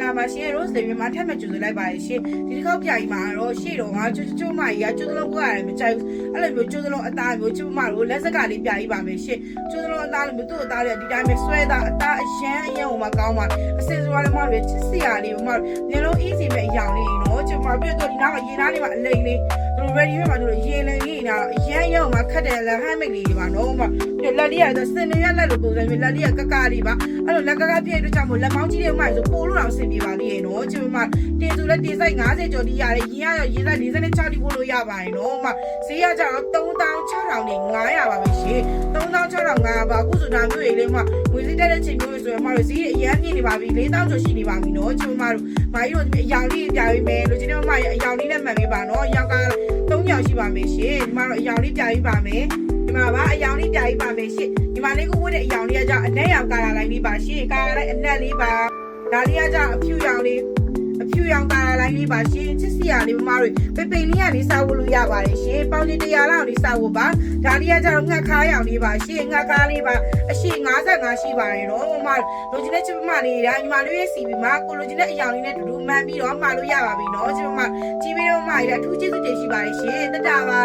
လာပါရှင် Rose တွေမှာထပ်မကြိုဆိုလိုက်ပါရှင်ဒီတစ်ခေါက်ပြိုင်မှာတော့ရှေ့တော့ငါချိုးမကြီးကကျိုးစလုံးကိုရတယ်မကြိုက်ဘူးအဲ့လိုမျိုးကျိုးစလုံးအသားမျိုးချိုးမတို့လက်စကလေးပြိုင်ပါမယ်ရှင်ကျိုးစလုံးအသားမျိုးသူ့အသားလေးဒီတိုင်းပဲဆွဲတာအသားအရန်ဟိုမှာကောင်းပါအစင်စွာလည်းမဟုတ်ချစ်စရာလေးမဟုတ်ညလုံး easy ပဲအရောင်လေးနော်ချိုးမပြည့်တော့ဒီနားမှာရေသားလေးမှာအလိမ့်လေးတို့ ready ပဲမှာတို့ရေလင်းလေးနေတာအရန်ရောမှာခတ်တယ်လက်ဟမ်းမိတ်လေးပါနော်မှာလက်လေးကတော့စင်နေရလက်လိုပုံစံမျိုးလက်လေးကကလေးပါအဲ့လိုလက်ကပြည့်တော့ကြောင့်မို့လက်မောင်းကြီးလေးမှဆိုပို့လို့တော့အဆင်ပြေပါလိမ့်ရဲ့နော်ချိုးမတင်စုလည်းတင်ဆိုင်50ကျော်တီးရတယ်ရင်းရရေးဆိုင်46တီးပို့လို့ရပါတယ်နော်မှာဈေးရကြတော့3600နဲ့900ပါပဲရှင်3600ပါအခုဆိုတာမျိုးရေးလေးမှာငွေစည်းတက်တဲ့ချိန်မျိုးဆိုရင်မတို့ဈေးအရန်မြင့်နေပါပြီ4000ကျော်ရှိနေပါပြီနော်ချိုးမတို့မာကြီးတို့အယောင်လေးပြပေးမယ်လို့ဒီနေ့မှအယောင်လေးနဲ့မှန်ပေးပါနော်အယောက်က3ယောက်ရှိပါမယ်ရှင်ဒီမှာတော့အယောင်လေးပြပေးပါမယ်ဒီမှာပါအယောင်လေးပြပေးပါမယ်ရှင်ဒီမှာလေးကိုဝတ်တဲ့အယောင်လေးကကြောင့်အနက်ရောင်ကာလာလိုင်းလေးပါရှင်ကာလာလိုင်းအနက်လေးပါဒါလေးကကြောင့်အဖြူရောင်ကာလာလိုင်းလေးပါရှင်ချစ်စရာလေးမမတို့ပေပိန်လေးကလေးစားဝတ်လို့ရပါတယ်ရှင်ပေါင်ကြီး100လောက်လေးစားဝတ်ပါဒါလေးကကြောင့်ငှက်ခါရောင်လေးပါရှင်ငှက်ခါလေးပါအရှိ55ရှိပါတယ်နော်မမလိုချင်တဲ့ချစ်မလေးဒါညီမလေးရဲ့စီပြီးမှာကိုလိုချင်တဲ့အယောင်လေးနဲ့တူတူမှန်ပြီးတော့မှာလို့ရပါပြီနော်ချစ်မကြီးပြီးတော့မှရအထူးကျေးဇူးတင်ရှိပါတယ်ရှင်တတပါ